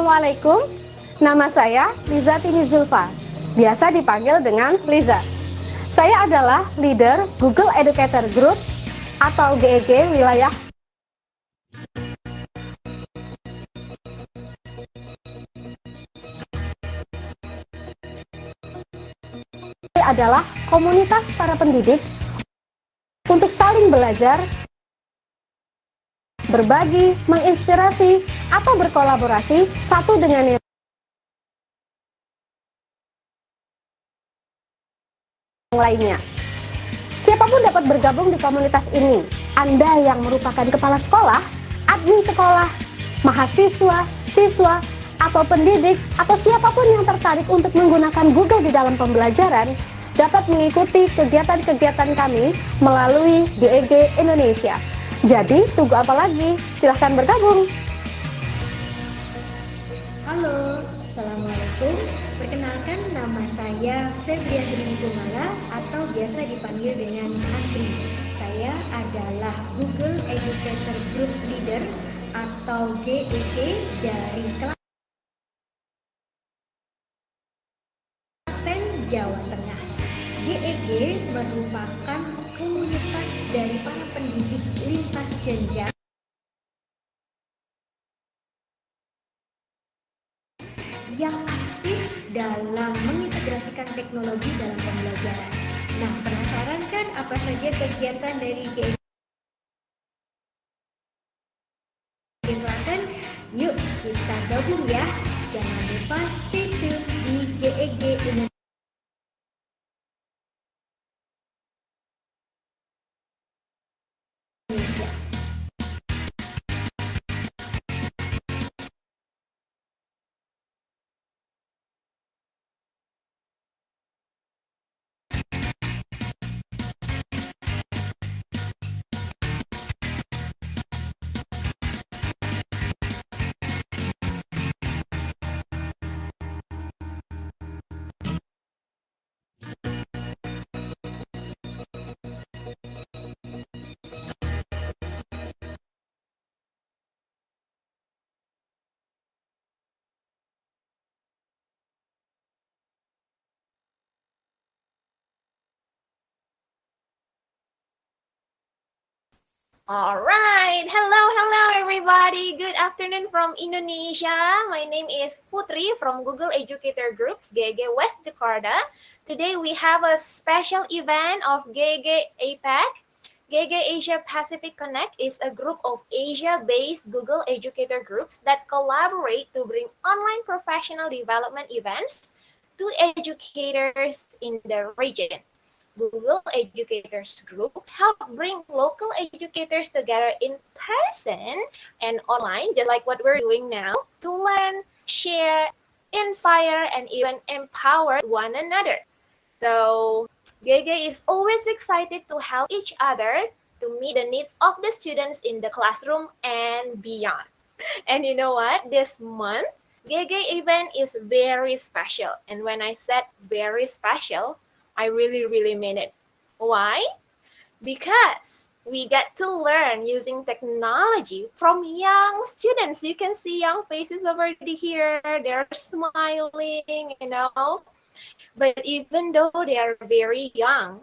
Assalamualaikum, nama saya Liza Tini Zulfa, biasa dipanggil dengan Liza. Saya adalah leader Google Educator Group atau GEG wilayah adalah komunitas para pendidik untuk saling belajar, berbagi, menginspirasi, atau berkolaborasi satu dengan yang lainnya. Siapapun dapat bergabung di komunitas ini. Anda yang merupakan kepala sekolah, admin sekolah, mahasiswa, siswa, atau pendidik, atau siapapun yang tertarik untuk menggunakan Google di dalam pembelajaran, dapat mengikuti kegiatan-kegiatan kami melalui GEG Indonesia. Jadi, tunggu apa lagi? Silahkan bergabung. Halo, Assalamualaikum. Perkenalkan, nama saya Febriandri Kumala atau biasa dipanggil dengan Andri. Saya adalah Google Educator Group Leader atau GEG dari Klaten, Jawa Tengah. GEG merupakan komunitas dari para pendidik lintas jenjang yang aktif dalam mengintegrasikan teknologi dalam pembelajaran. Nah, penasaran kan apa saja kegiatan dari GEG Klaten? Yuk kita gabung ya. Jangan lupa stay tune di GEG Indonesia. Alright, hello everybody. Good afternoon from Indonesia. My name is Putri from Google Educator Groups, GEG West Jakarta. Today we have a special event of GEG APAC. GEG Asia Pacific Connect is a group of Asia-based Google Educator groups that collaborate to bring online professional development events to educators in the region. Google Educators Group help bring local educators together in person and online, just like what we're doing now, to learn, share, inspire, and even empower one another. So, GEG is always excited to help each other to meet the needs of the students in the classroom and beyond. And you know what? This month, GEG event is very special. And when I said very special, I really mean it. Why? Because we get to learn using technology from young students. You can see young faces over here. They're smiling, But even though they are very young,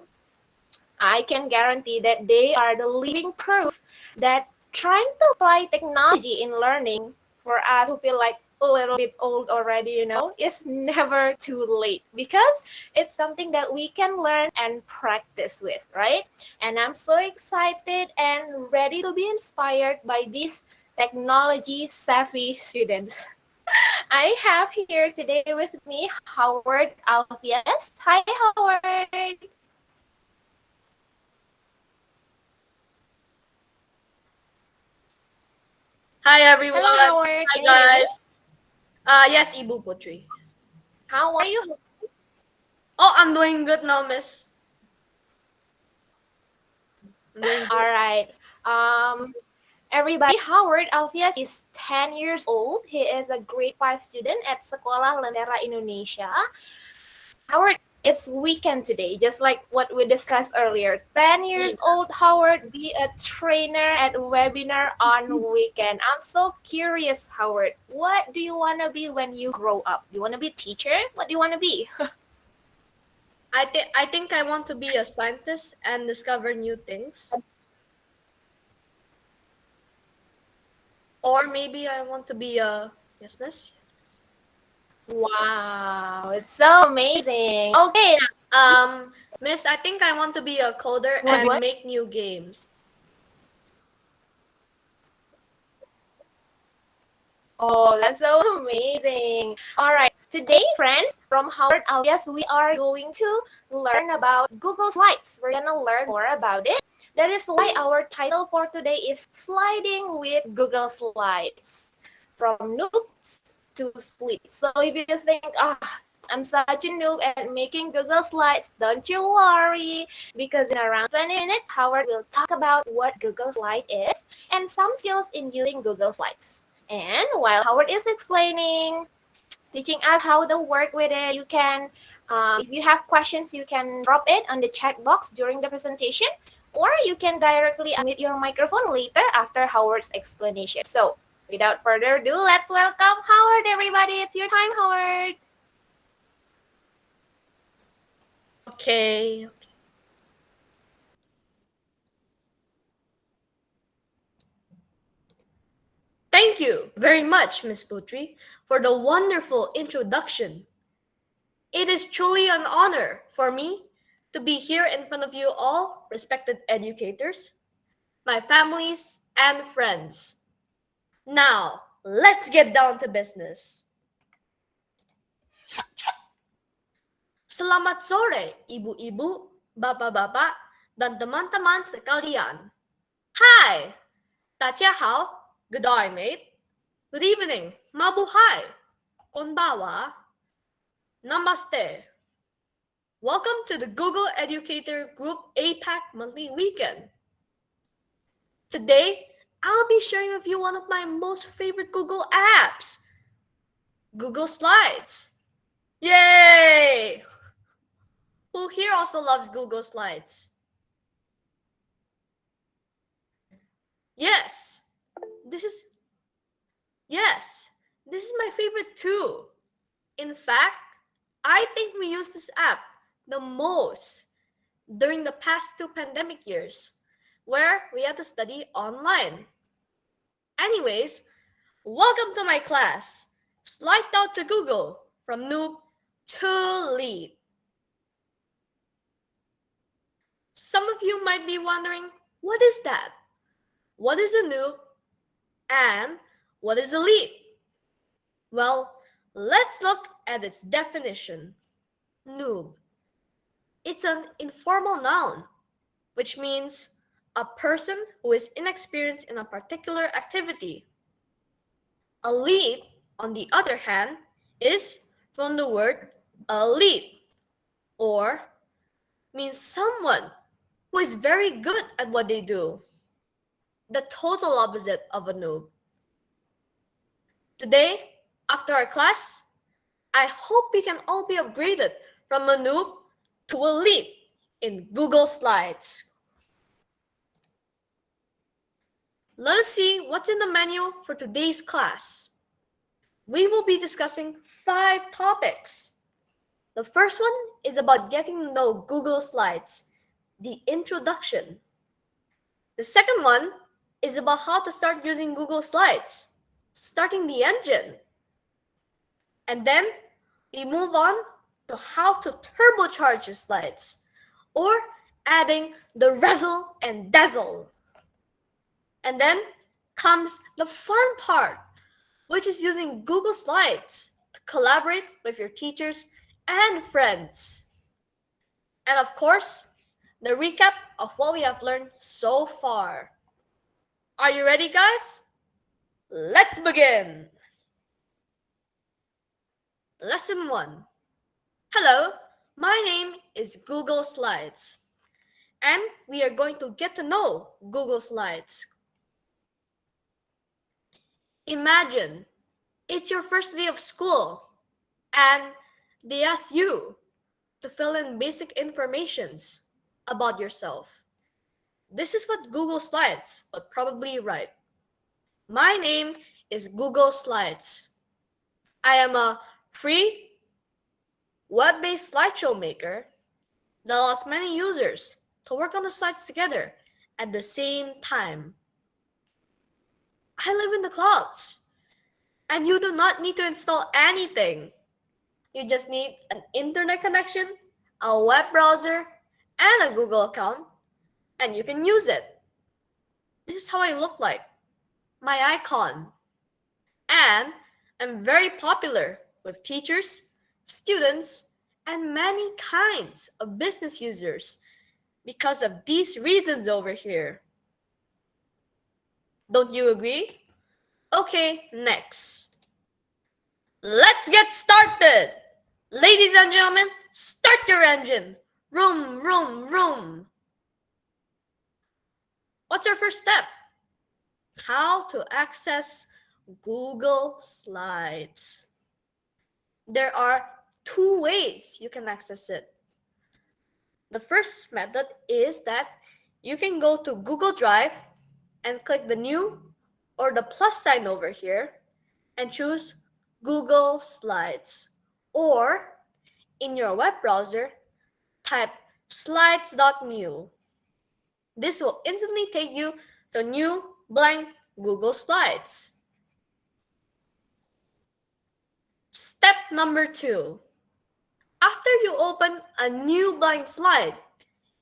I can guarantee that they are the living proof that trying to apply technology in learning for us who feel like a little bit old already, is never too late because it's something that we can learn and practice with, right? And I'm so excited and ready to be inspired by these technology savvy students. I have here today with me Howard Alfias. Hi, Howard. Hi everyone. Hello, Howard. Hi Can you hear me? guys. Yes, Ibu Putri. How are you? Oh, I'm doing good now, Miss. All right. Everybody, Howard Alfias is 10 years old. He is a grade 5 student at Sekolah Lentera Indonesia. Howard It's weekend today, just like what we discussed earlier. 10 years old Howard be a trainer at webinar on weekend. I'm so curious, Howard. What do you want to be when you grow up? Do you want to be a teacher? What do you want to be? I think I want to be a scientist and discover new things. Or maybe I want to be a yes, miss. Yes, miss. Wow, it's so amazing. Okay, Miss, I think I want to be a coder and make new games. oh, that's so amazing. All right, today, friends, from Howard Alias, we are going to learn about Google Slides. We're going to learn more about it. That is why our title for today is Sliding with Google Slides. From noobs to splits. So if you think, I'm such a noob at making Google Slides, don't you worry, because in around 20 minutes, Howard will talk about what Google Slide is and some skills in using Google Slides. And while Howard is explaining, teaching us how to work with it, you can, if you have questions, you can drop it on the chat box during the presentation, or you can directly unmute your microphone later after Howard's explanation. So without further ado, let's welcome Howard, everybody. It's your time, Howard. Okay. Thank you very much, Miss Putri, for the wonderful introduction. It is truly an honor for me to be here in front of you all, respected educators, my families, and friends. Now, let's get down to business. Selamat sore, ibu-ibu, bapak-bapak, dan teman-teman sekalian. Hi! 大家好, good day, mate. Good evening, mabuhay. Konbawa. Namaste. Welcome to the Google Educator Group APAC Monthly Weekend. Today, I'll be sharing with you one of my most favorite Google apps, Google Slides. Yay! Who here also loves Google Slides? Yes, this is my favorite too. In fact, I think we use this app the most during the past 2 pandemic years, where we had to study online. Anyways, welcome to my class. Slide out to Google from noob to lead. Some of you might be wondering, what is that? What is a noob? And what is a lead? Well, let's look at its definition. Noob. It's an informal noun, which means a person who is inexperienced in a particular activity. A lead, on the other hand, is from the word elite, or means someone who is very good at what they do. The total opposite of a noob. Today, after our class, I hope we can all be upgraded from a noob to a lead in Google Slides. Let us see what's in the menu for today's class. We will be discussing 5 topics. The first one is about getting to know Google Slides, the introduction. The second one is about how to start using Google Slides, starting the engine. And then we move on to how to turbocharge your slides, or adding the razzle and dazzle. And then comes the fun part, which is using Google Slides to collaborate with your teachers and friends. And of course, the recap of what we have learned so far. Are you ready, guys? Let's begin! Lesson 1. Hello, my name is Google Slides, and we are going to get to know Google Slides. Imagine it's your first day of school, and they ask you, to fill in basic informations about yourself. This is what Google Slides would probably write. My name is Google Slides. I am a free web-based slideshow maker that allows many users to work on the slides together at the same time. I live in the clouds, and you do not need to install anything. You just need an internet connection, a web browser, and a Google account, and you can use it. This is how I look like, my icon. And I'm very popular with teachers, students, and many kinds of business users because of these reasons over here. Don't you agree? Okay, next. Let's get started! Ladies and gentlemen, start your engine! Vroom, vroom, vroom! What's our first step? How to access Google Slides. There are two ways you can access it. The first method is that you can go to Google Drive and click the new or the plus sign over here and choose Google Slides. Or in your web browser, type slides.new. This will instantly take you to new blank Google Slides. Step number 2. After you open a new blank slide,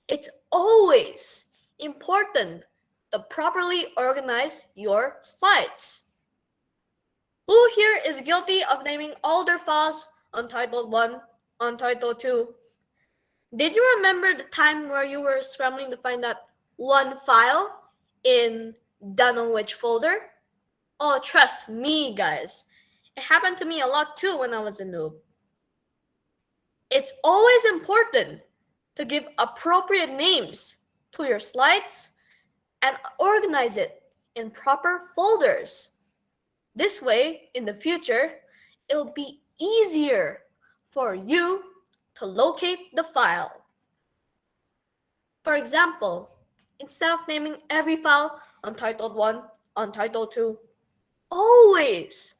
it's always important to properly organize your slides. Who here is guilty of naming all their files Untitled 1, Untitled 2? Did you remember the time where you were scrambling to find that one file in don't know which folder? Oh, trust me, guys. It happened to me a lot too when I was a noob. It's always important to give appropriate names to your slides and organize it in proper folders. This way, in the future, it'll be easier for you to locate the file. For example, instead of naming every file Untitled 1, Untitled 2, always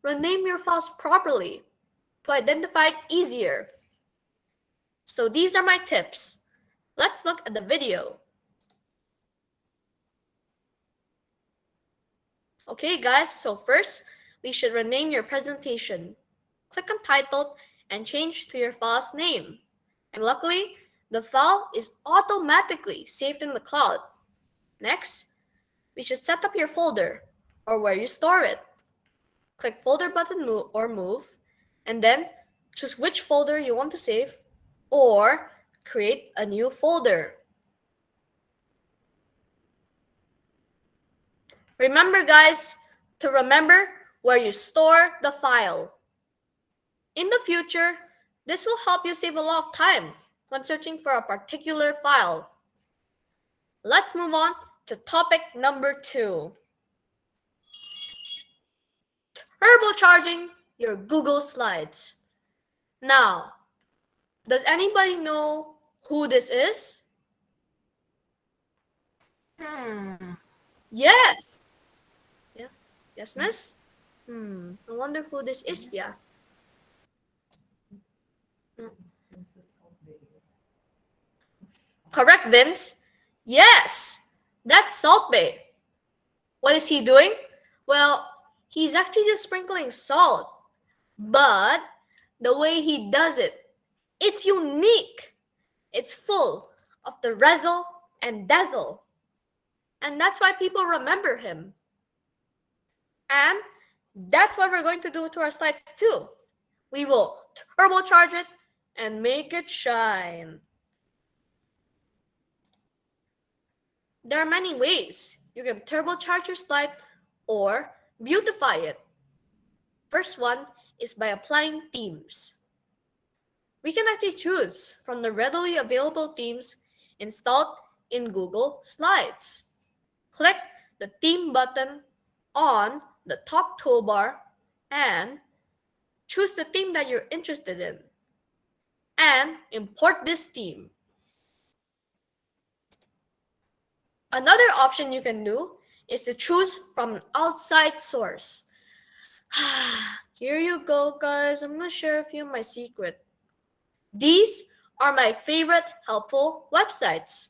rename your files properly to identify it easier. So these are my tips. Let's look at the video. Okay guys, so first, we should rename your presentation. Click on Titled and change to your file's name. And luckily, the file is automatically saved in the cloud. Next, we should set up your folder or where you store it. Click Folder button or Move, and then choose which folder you want to save or create a new folder. Remember guys, to remember where you store the file. In the future, this will help you save a lot of time when searching for a particular file. Let's move on to topic number 2. Turbocharging your Google Slides. Now, does anybody know who this is? Yes. Yeah. Yes, miss? I wonder who this is, yeah. Correct, Vince. Yes, that's Salt Bay. What is he doing? Well, he's actually just sprinkling salt. But the way he does it, it's unique. It's full of the razzle and dazzle. And that's why people remember him. And that's what we're going to do to our slides too. We will turbocharge it and make it shine. There are many ways you can turbocharge your slide or beautify it. First one is by applying themes. We can actually choose from the readily available themes installed in Google Slides. Click the theme button on the top toolbar and choose the theme that you're interested in. and import this theme. Another option you can do is to choose from an outside source. Here you go, guys. I'm gonna share with you my secret. These are my favorite helpful websites.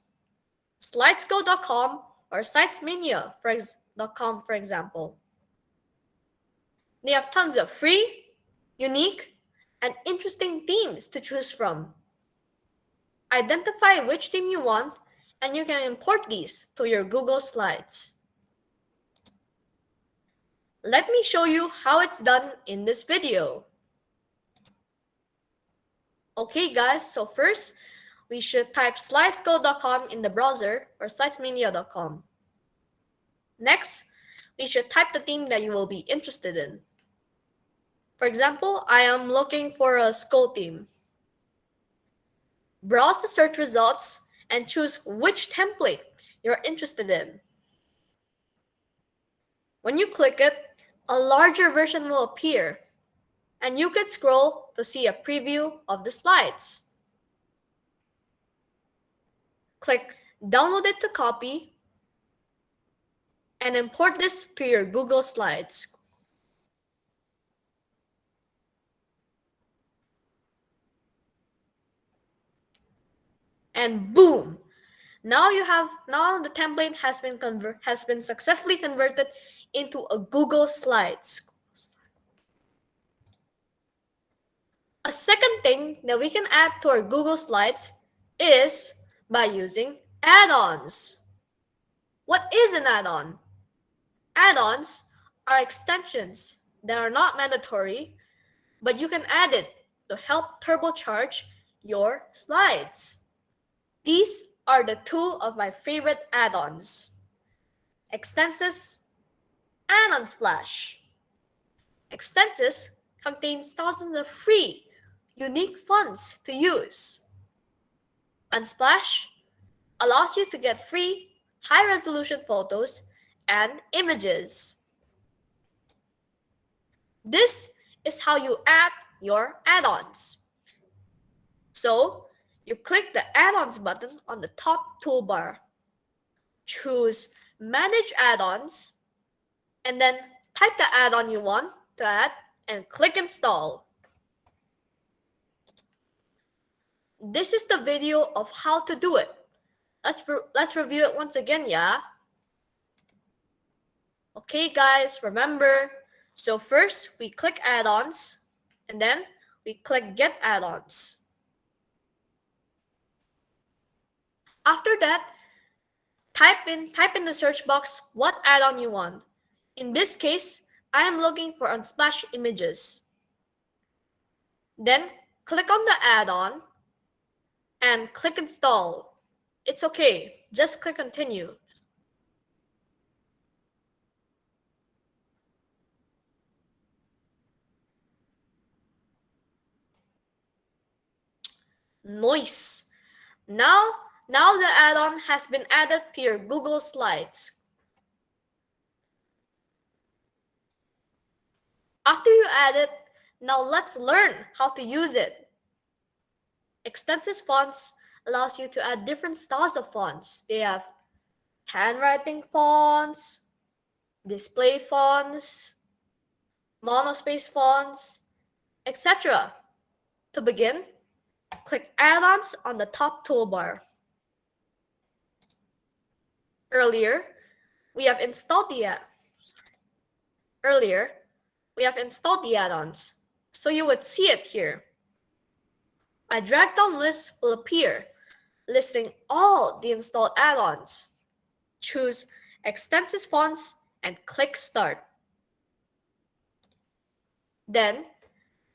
Slidesgo.com or sitesmania.com, for example. They have tons of free, unique, and interesting themes to choose from. Identify which theme you want, and you can import these to your Google Slides. Let me show you how it's done in this video. Okay guys, so first, we should type slidesgo.com in the browser or sitesmania.com. Next, we should type the theme that you will be interested in. For example, I am looking for a skull theme. Browse the search results and choose which template you're interested in. When you click it, a larger version will appear, and you can scroll to see a preview of the slides. Click Download it to copy and import this to your Google Slides. And boom! Now the template has been successfully converted into a Google Slides. A second thing that we can add to our Google Slides is by using add-ons. What is an add-on? Add-ons are extensions that are not mandatory, but you can add it to help turbocharge your slides. These are the two of my favorite add-ons, Extensis and Unsplash. Extensis contains thousands of free, unique fonts to use. Unsplash allows you to get free, high-resolution photos and images. This is how you add your add-ons. So, you click the Add-ons button on the top toolbar. Choose Manage Add-ons, and then type the add-on you want to add and click Install. This is the video of how to do it. Let's review it once again, yeah? Okay guys, remember, so first we click Add-ons, and then we click Get Add-ons. After that, type in the search box what add-on you want. In this case, I am looking for Unsplash images. Then click on the add-on and click Install. It's okay, just click Continue. Nice. Now the add-on has been added to your Google Slides. After you add it, now let's learn how to use it. Extensis fonts allows you to add different styles of fonts. They have handwriting fonts, display fonts, monospace fonts, etc. To begin, click Add-ons on the top toolbar. Earlier, we have installed the add-ons, so you would see it here. A drag-down list will appear, listing all the installed add-ons. Choose Extensis fonts and click Start. Then,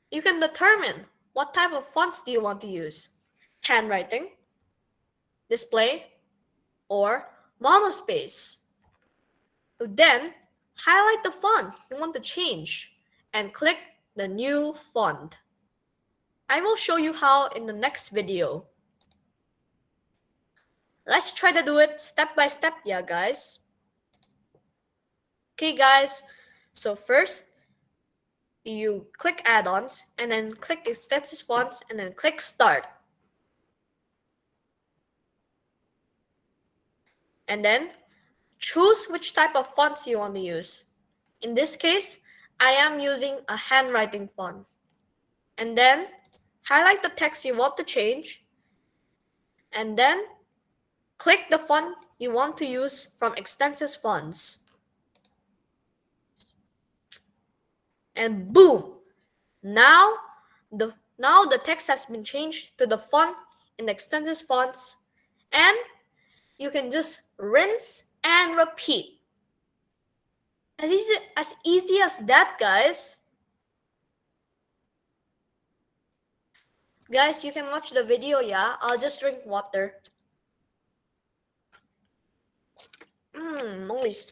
you can determine what type of fonts do you want to use: handwriting, display, or monospace. To then highlight the font you want to change and click the new font. I will show you how in the next video. Let's try to do it step by step, yeah guys. Okay guys, so first, you click Add-Ons and then click Extensis fonts and then click Start. And then choose which type of fonts you want to use. In this case, I am using a handwriting font. And then highlight the text you want to change. And then click the font you want to use from Extensis fonts. And boom! Now the text has been changed to the font in Extensis fonts, and you can just rinse and repeat. As easy as that, guys. Guys, you can watch the video, yeah? I'll just drink water. Nice.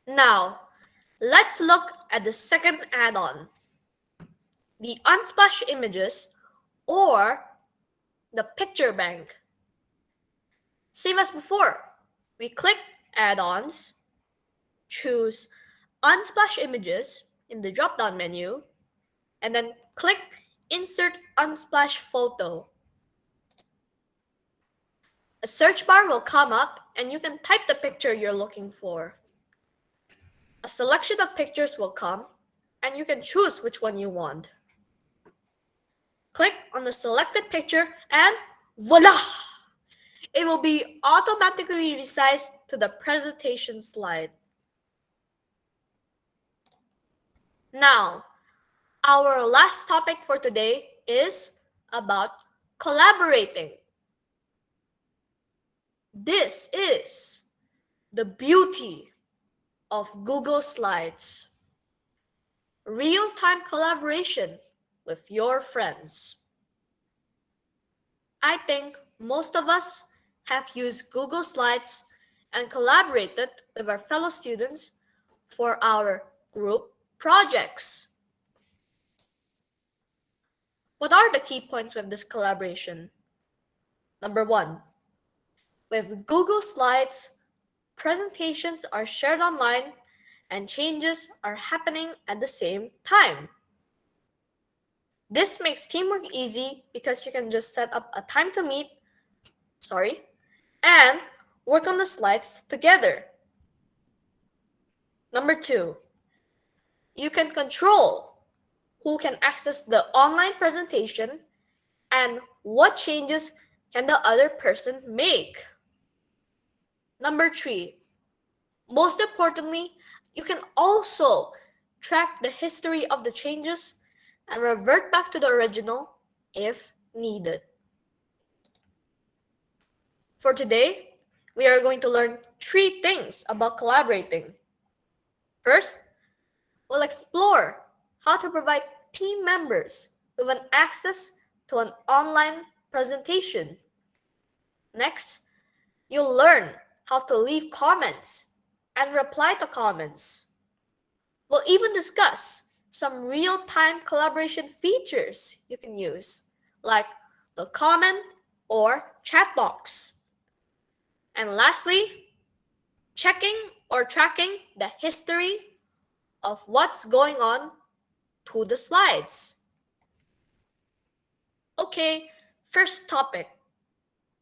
Now, let's look at the second add-on, the Unsplash Images or the Picture Bank. Same as before, we click Add-Ons, choose Unsplash Images in the drop-down menu, and then click Insert Unsplash Photo. A search bar will come up and you can type the picture you're looking for. A selection of pictures will come and you can choose which one you want. Click on the selected picture and voila! It will be automatically resized to the presentation slide. Now, our last topic for today is about collaborating. This is the beauty of Google Slides. Real-time collaboration with your friends. I think most of us have used Google Slides and collaborated with our fellow students for our group projects. What are the key points with this collaboration? Number one, with Google Slides, presentations are shared online and changes are happening at the same time. This makes teamwork easy because you can just set up a time to meet, and work on the slides together. Number two, you can control who can access the online presentation and what changes can the other person make. Number three, most importantly, you can also track the history of the changes and revert back to the original if needed. For today, we are going to learn 3 things about collaborating. First, we'll explore how to provide team members with an access to an online presentation. Next, you'll learn how to leave comments and reply to comments. We'll even discuss some real-time collaboration features you can use, like the comment or chat box. And lastly, checking or tracking the history of what's going on to the slides. Okay, first topic,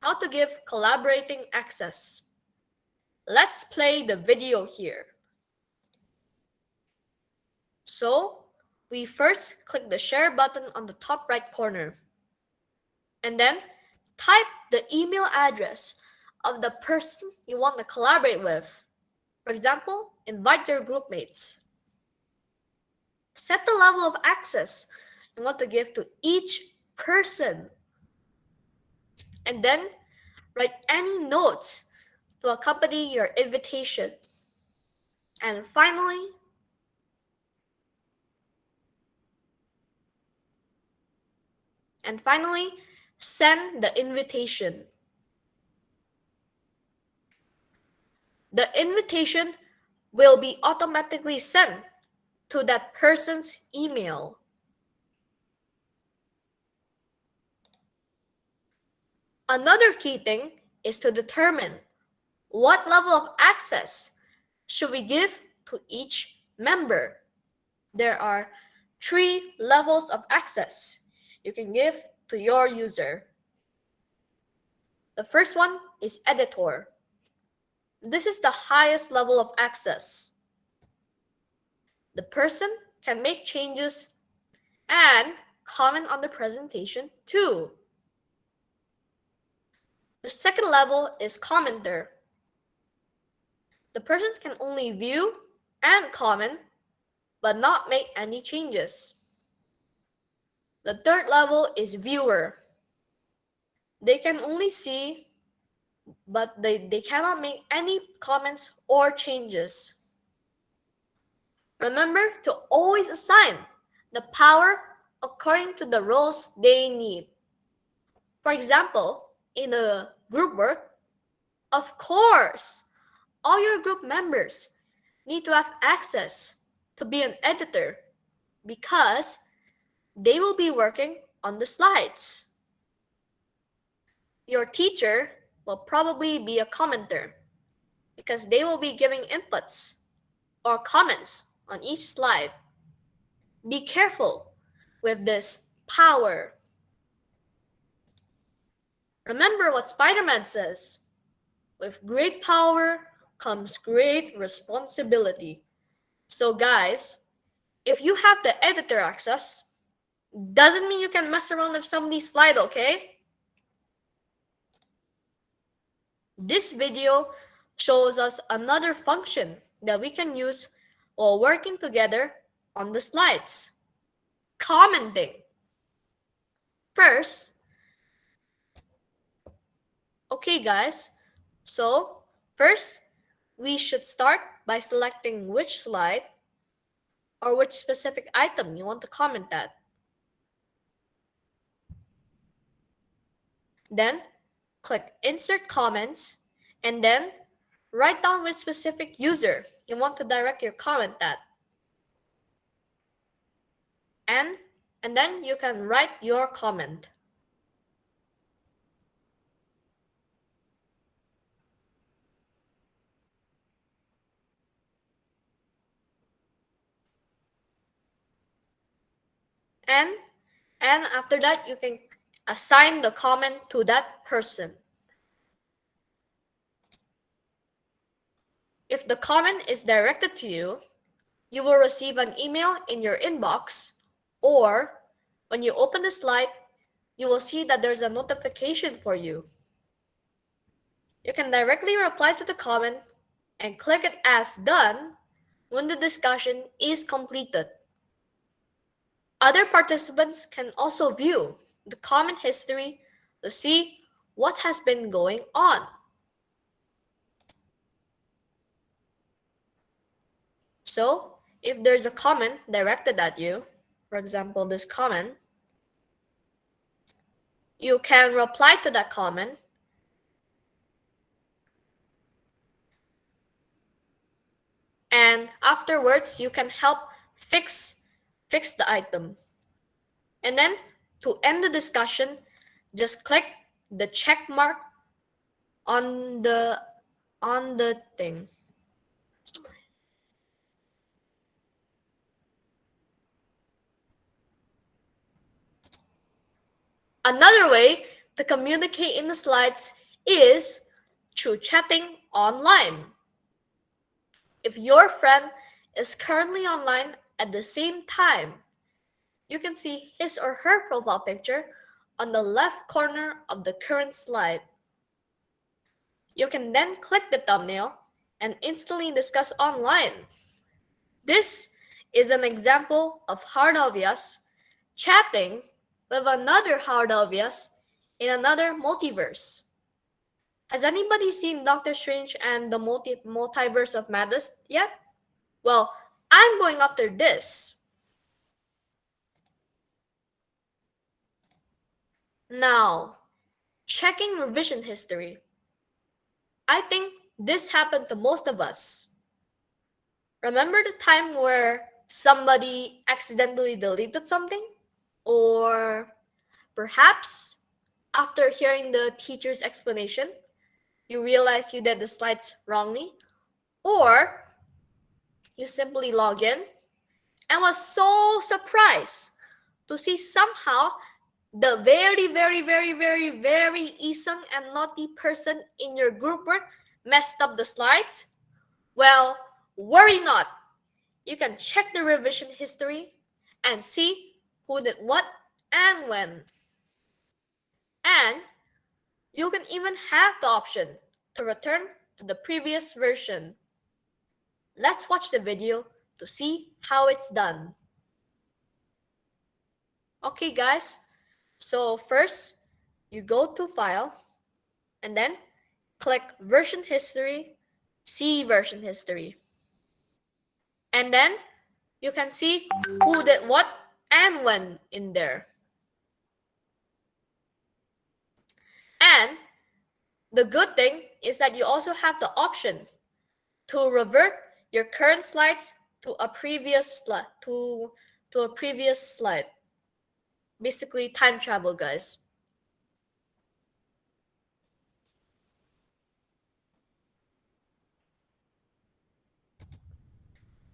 how to give collaborating access. Let's play the video here. So, we first click the share button on the top right corner. And then type the email address of the person you want to collaborate with. For example, invite your group mates. Set the level of access you want to give to each person. And then write any notes to accompany your invitation. And finally, send the invitation. The invitation will be automatically sent to that person's email. Another key thing is to determine what level of access should we give to each member. There are 3 levels of access you can give to your user. The first one is editor. This is the highest level of access. The person can make changes and comment on the presentation too. The second level is commenter. The person can only view and comment, but not make any changes. The third level is viewer. They can only see, but they cannot make any comments or changes. Remember to always assign the power according to the roles they need. For example, in a group work, of course, all your group members need to have access to be an editor because they will be working on the slides. Your teacher will probably be a commenter because they will be giving inputs or comments on each slide. Be careful with this power. Remember what Spider-Man says, with great power comes great responsibility. So guys, if you have the editor access, doesn't mean you can mess around with somebody's slide, okay? This video shows us another function that we can use while working together on the slides. Commenting. First, okay guys, so first we should start by selecting which slide or which specific item you want to comment at. Then click Insert Comments and then write down which specific user you want to direct your comment at. And then you can write your comment. And after that, you can assign the comment to that person. If the comment is directed to you, you will receive an email in your inbox, or when you open the slide, you will see that there's a notification for you. You can directly reply to the comment and click it as done when the discussion is completed. Other participants can also view the comment history to see what has been going on. So, if there's a comment directed at you, for example, this comment, you can reply to that comment and afterwards you can help fix the item. And then to end the discussion, just click the check mark on the thing. Another way to communicate in the slides is through chatting online. If your friend is currently online at the same time, you can see his or her profile picture on the left corner of the current slide. You can then click the thumbnail and instantly discuss online. This is an example of hard obvious chatting with another hard obvious in another multiverse. Has anybody seen Doctor Strange and the Multiverse of Madness yet? Well, I'm going after this. Now, checking revision history. I think this happened to most of us. Remember the time where somebody accidentally deleted something? Or perhaps after hearing the teacher's explanation, you realize you did the slides wrongly, or you simply log in and was so surprised to see somehow the very isang and naughty person in your group work messed up the slides. Well, worry not. You can check the revision history and see who did what and when. And you can even have the option to return to the previous version. Let's watch the video to see how it's done. Okay guys, so first you go to File and then click Version History, see Version History. And then you can see who did what and when in there. And the good thing is that you also have the option to revert your current slides to a previous slide, to a previous slide. Basically time travel, guys.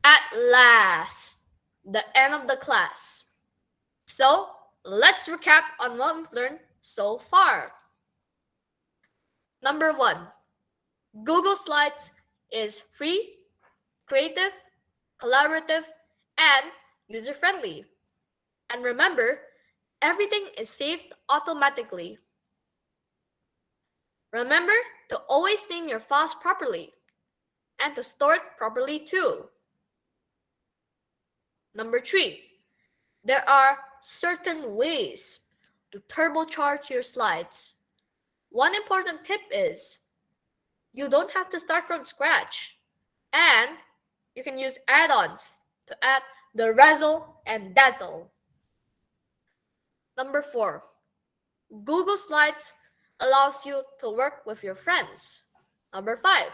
At last, the end of the class. So let's recap on what we've learned so far. Number 1, Google Slides is free, creative, collaborative, and user-friendly. And remember, everything is saved automatically. Remember to always name your files properly and to store it properly too. Number 3, there are certain ways to turbocharge your slides. One important tip is you don't have to start from scratch, and you can use add-ons to add the razzle and dazzle. Number 4, Google Slides allows you to work with your friends. Number 5,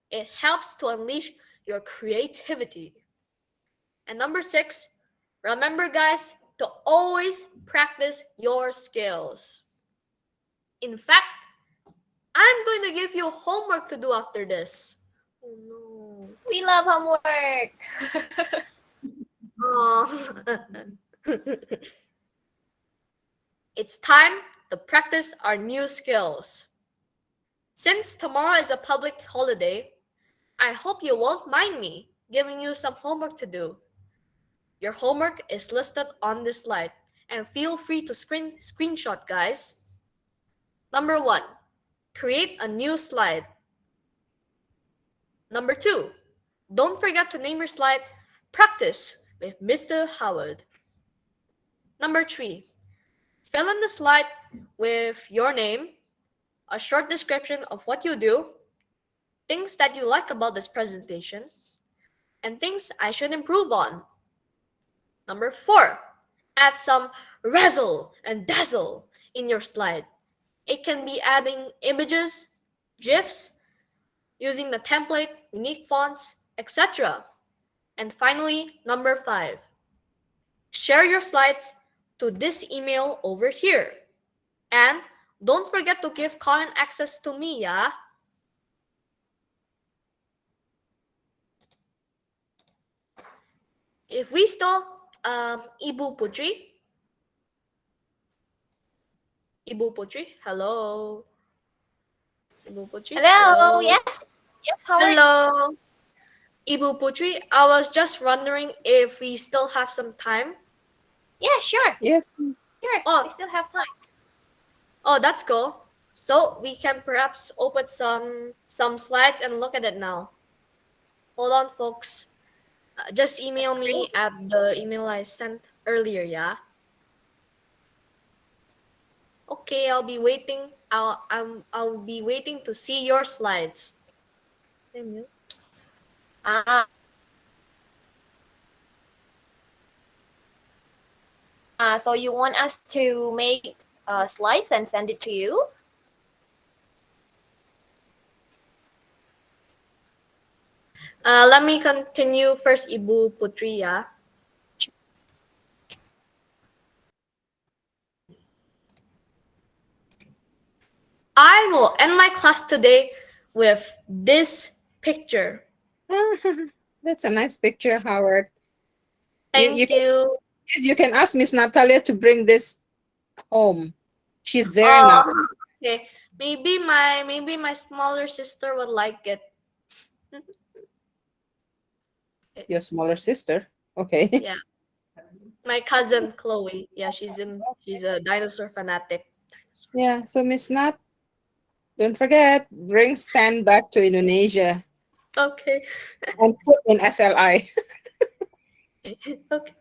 it helps to unleash your creativity. And number 6, remember guys, to always practice your skills. In fact, I'm going to give you homework to do after this. Oh no. We love homework. Oh. It's time to practice our new skills. Since tomorrow is a public holiday, I hope you won't mind me giving you some homework to do. Your homework is listed on this slide, and feel free to screenshot, guys. Number 1, create a new slide. Number 2, don't forget to name your slide Practice with Mr. Howard. Number 3, fill in the slide with your name, a short description of what you do, things that you like about this presentation, and things I should improve on. Number 4, add some razzle and dazzle in your slide. It can be adding images, GIFs, using the template, unique fonts, etc. And finally, number 5, share your slides to this email over here. And don't forget to give comment access to me, yeah? If we still, Ibu Putri, hello. Ibu Putri, Hello. Yes. Yes, Howard. Hello. Ibu Putri, I was just wondering if we still have some time. Yeah, sure. Yes. Sure. Oh. We still have time. Oh, that's cool. So we can perhaps open some slides and look at it now. Hold on, folks. Just email me at the email I sent earlier, yeah? Okay, I'll be waiting. I'll be waiting to see your slides. Ah. So you want us to make slides and send it to you? Let me continue first, Ibu Putri, yeah? I will end my class today with this picture. That's a nice picture, Howard. Thank you. Yes, you can ask Miss Natalia to bring this home. She's there Oh, now. okay. Maybe my smaller sister would like it. Your smaller sister. Okay. Yeah. My cousin Chloe. Yeah, she's a dinosaur fanatic. Yeah. So Miss Nat, don't forget, bring Stan back to Indonesia Okay. and put in SLI. Okay.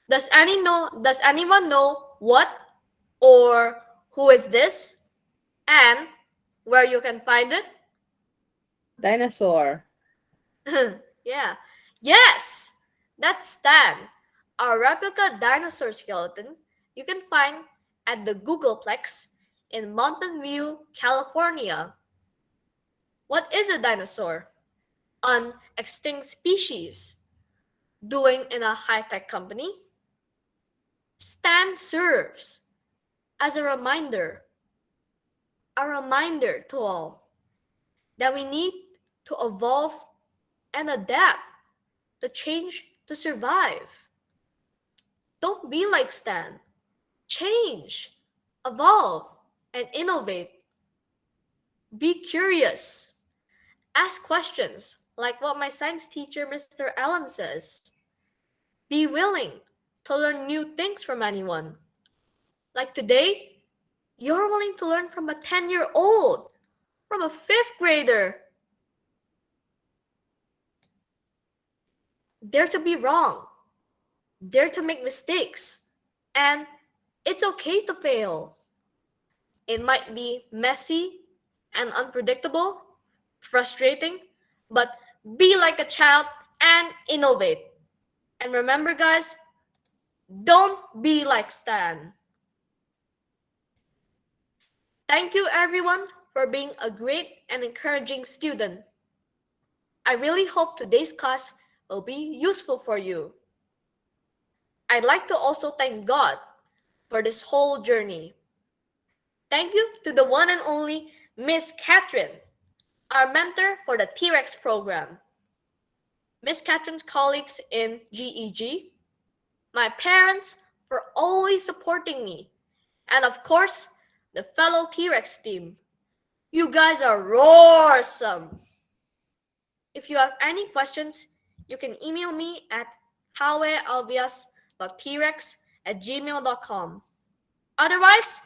Does anyone know what or who is this and where you can find it? Dinosaur. Yeah. Yes. That's Stan, a replica dinosaur skeleton you can find at the Googleplex in Mountain View, California. What is a dinosaur? An extinct species doing in a high-tech company? Stan serves as a reminder to all that we need to evolve and adapt, to change to survive. Don't be like Stan. Change, evolve, and innovate. Be curious. Ask questions like what my science teacher, Mr. Allen, says. Be willing to learn new things from anyone. Like today, you're willing to learn from a 10-year-old, from a fifth grader. Dare to be wrong, dare to make mistakes, and it's okay to fail. It might be messy and unpredictable, frustrating, but be like a child and innovate. And remember, guys, don't be like Stan. Thank you, everyone, for being a great and encouraging student. I really hope today's class will be useful for you. I'd like to also thank God for this whole journey. Thank you to the one and only Miss Catherine, our mentor for the T-Rex program. Miss Catherine's colleagues in GEG, my parents for always supporting me, and of course, the fellow T-Rex team. You guys are roarsome! If you have any questions, you can email me at hawealvias.trex@gmail.com. Otherwise,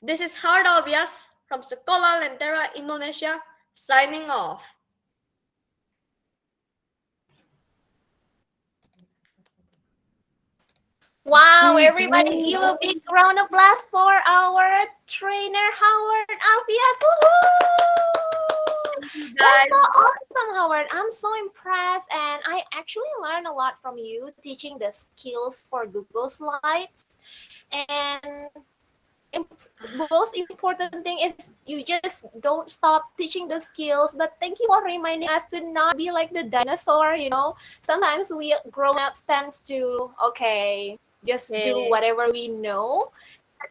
this is Howard Alvias from Sekolah Lentera Indonesia signing off. Wow, everybody give a big round of applause for our trainer, Howard Alvias. Woohoo! That's so awesome, Howard. I'm so impressed, and I actually learned a lot from you teaching the skills for Google Slides. And most important thing is you just don't stop teaching the skills, but thank you for reminding us to not be like the dinosaur. Sometimes we grown ups tends to just do whatever we know.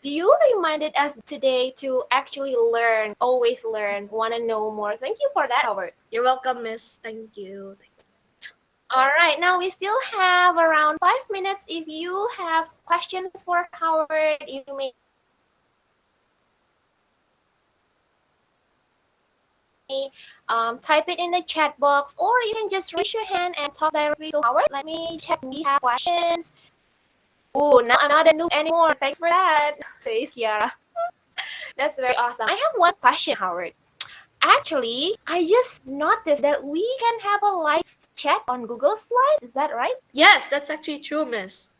You reminded us today to actually learn, always learn, want to know more. Thank you for that, Howard. You're welcome, miss. Thank you. All right, now we still have around 5 minutes. If you have questions for Howard, you may type it in the chat box, or you can just raise your hand and talk directly to Howard. Let me check. We have questions. Oh, not a noob anymore. Thanks for that, says Kiara. That's very awesome. I have one question, Howard. Actually, I just noticed that we can have a live chat on Google Slides. Is that right? Yes, that's actually true, miss.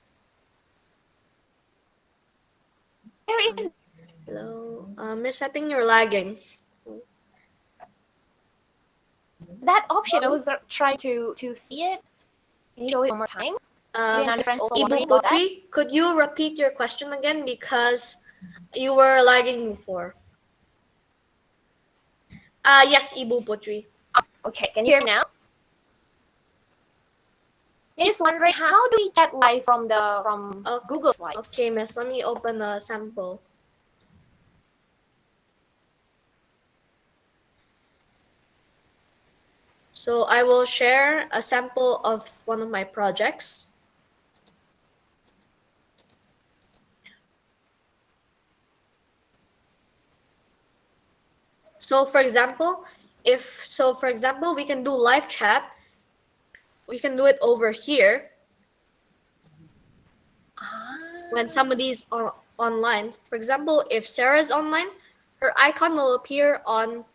There is. Hello, miss, I think you're lagging. That option, I was trying to see it. Can you show it one more time? Ibu Putri, could you repeat your question again because you were lagging before? Yes, Ibu Putri. Okay, can you hear me now? I'm just wondering, how do we chat live from Google Slides? Okay, miss, let me open a sample. So I will share a sample of one of my projects. So for example, we can do live chat. We can do it over here when somebody's online. For example, if Sarah's online, her icon will appear on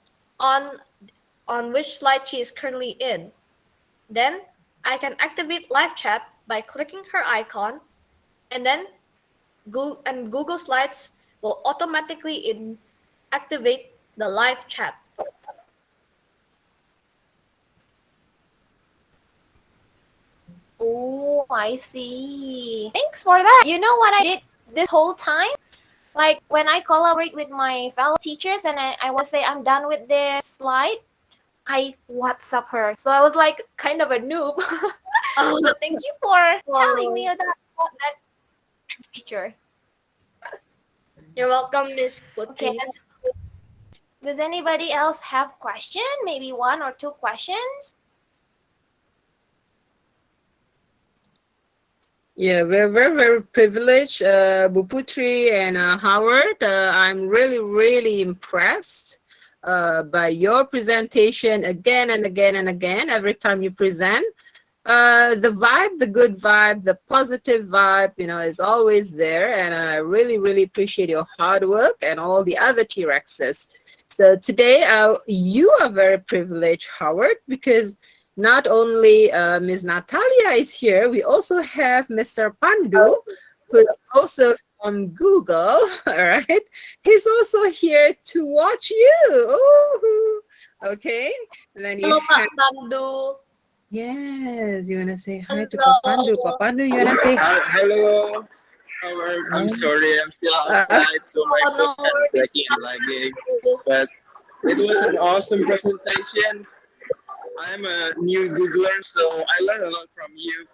on which slide she is currently in. Then I can activate live chat by clicking her icon, and then Google Slides will automatically activate the live chat. Oh, I see. Thanks for that. You know what I did this whole time? Like when I collaborate with my fellow teachers and I want to say I'm done with this slide, I WhatsApp her. So I was like kind of a noob. So thank you for telling me about that feature. You're welcome, Miss Okay. Putri. Does anybody else have question? Maybe one or two questions? Yeah, we're very, very privileged, Bu Putri and Howard. I'm really, really impressed by your presentation again and again and again. Every time you present, the vibe, the good vibe, the positive vibe, is always there. And I really, really appreciate your hard work and all the other T-Rexes. So today, you are very privileged, Howard, because not only Ms. Natalia is here, we also have Mr. Pandu, who's also from Google, all right? He's also here to watch you. Ooh, okay. And then you Hello, have, Pak Pandu. yes, you want to say hi to Hello. Papandu. Papandu, you want to say hi? Hello. Howard. I'm sorry, I'm still outside, so my Oh, no phone kind of worries, breaking and lagging. Pandu. But it was an awesome presentation. I'm a new Googler, so I learned a lot from you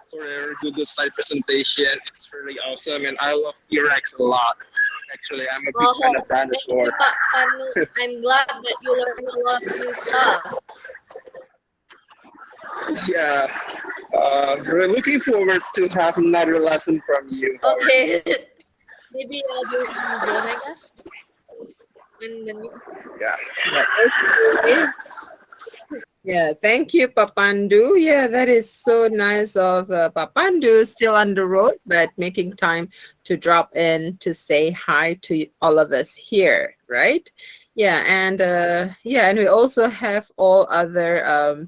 for your Google slide presentation. It's really awesome, and I love T-Rex a lot. Actually, I'm a big fan of Thank you, dinosaur. Pak Pandu. I'm glad that you learned a lot of new stuff. Yeah, we're looking forward to have another lesson from you. Howard. Okay. Maybe I'll do it in June, I guess. And then Yeah. Yeah, thank you, Papandu. Yeah, that is so nice of Papandu, still on the road, but making time to drop in to say hi to all of us here, right? Yeah, and and we also have all other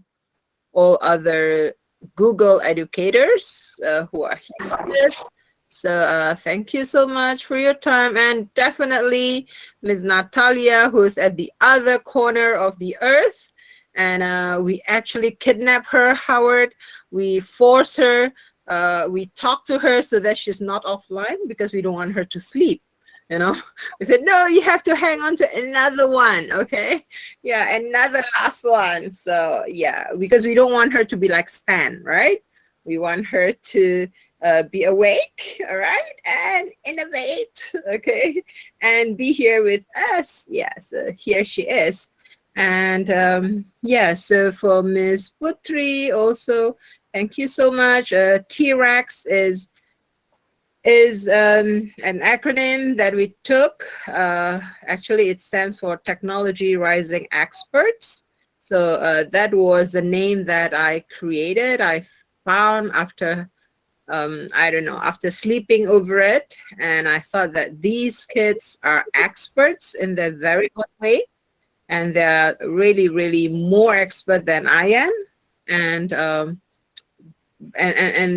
Google educators who are here. So thank you so much for your time, and definitely Ms. Natalia, who's at the other corner of the earth. And we actually kidnap her, Howard. We force her. We talk to her so that she's not offline because we don't want her to sleep. We said, no, you have to hang on to another one. Okay. Yeah. Another last one. So yeah, because we don't want her to be like Stan, right? We want her to be awake, all right, and innovate, okay, and be here with us. Yeah, so here she is. And so for Ms. Putri also, thank you so much. T-Rex is an acronym that we took. Actually, it stands for Technology Rising Experts. So that was the name that I created. I found after after sleeping over it, and I thought that these kids are experts in their very own way, and they're really, really more expert than I am. And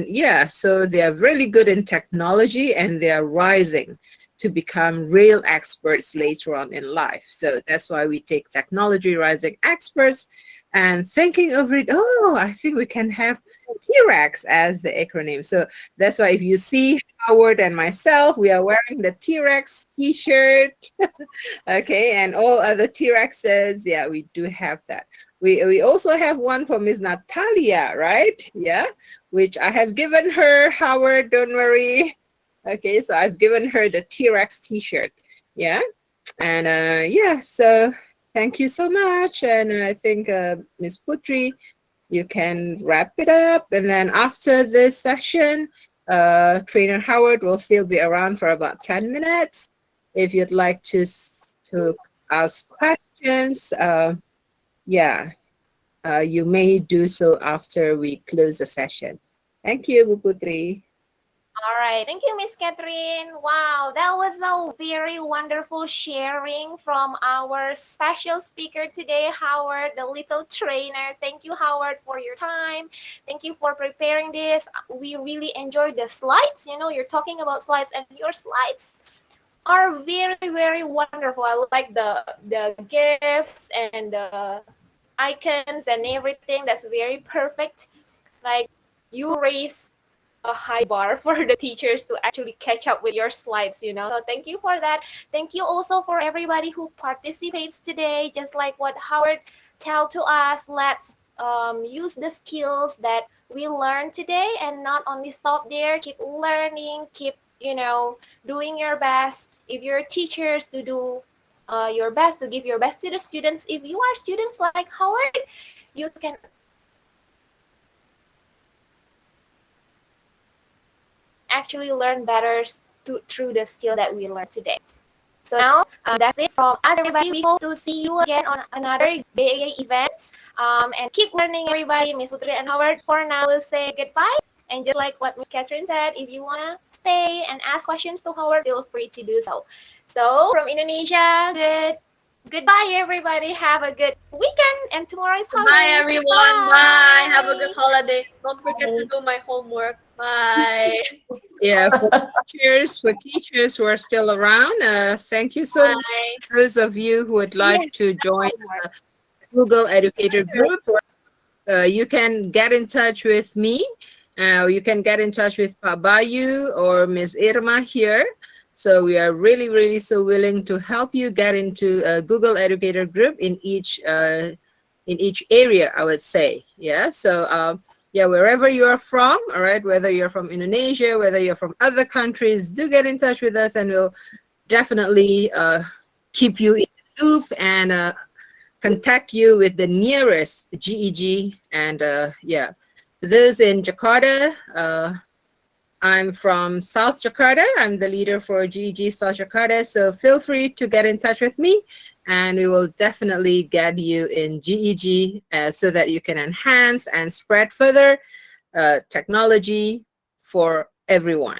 yeah, so they're really good in technology, and they're rising to become real experts later on in life. So that's why we take Technology Rising Experts, and thinking over it, I think we can have T-Rex as the acronym. So that's why if you see Howard and myself, we are wearing the T-Rex t-shirt. Okay, and all other T-Rexes, yeah, we do have that. We also have one for Miss Natalia, right? Yeah, which I have given her, Howard, don't worry. Okay, so I've given her the T-Rex t-shirt. Yeah, and so thank you so much. And I think Ms. Putri, you can wrap it up. And then after this session, Trainer Howard will still be around for about 10 minutes. If you'd like to ask questions, yeah, you may do so after we close the session. Thank you, Bu Putri. All right. Thank you, Miss Catherine. Wow, that was a very wonderful sharing from our special speaker today, Howard, the little trainer. Thank you, Howard, for your time. Thank you for preparing this. We really enjoyed the slides. You know, you're talking about slides, and your slides are very, very wonderful. I like the gifts and the icons and everything. That's very perfect. Like, you raise a high bar for the teachers to actually catch up with your slides, you know. So thank you for that. Thank you also for everybody who participates today. Just like what Howard tell to us, let's use the skills that we learned today and not only stop there. Keep learning, keep, you know, doing your best. If you're teachers, to do your best, to give your best to the students. If you are students like Howard, you can actually learn better through the skill that we learned today. So now, that's it from us, everybody. We hope to see you again on another day events. And keep learning, everybody. Miss Putri and Howard, for now, we'll say goodbye. And just like what Miss Catherine said, if you want to stay and ask questions to Howard, feel free to do so. So from Indonesia, goodbye, everybody. Have a good weekend. And tomorrow is holiday. Bye, everyone. Bye. Have a good holiday. Don't forget to do my homework. Bye. Yeah, for teachers who are still around, thank you so much. Bye. Those of you who would like to join the Google Educator Group, you can get in touch with me. You can get in touch with Pak Bayu or Ms. Irma here. So we are really, really so willing to help you get into a Google Educator Group in each area, I would say. Yeah. So yeah, wherever you are from, all right, whether you're from Indonesia, whether you're from other countries, do get in touch with us, and we'll definitely keep you in the loop and contact you with the nearest GEG. And yeah, those in Jakarta, I'm from South Jakarta. I'm the leader for GEG South Jakarta. So feel free to get in touch with me, and we will definitely get you in GEG so that you can enhance and spread further technology for everyone.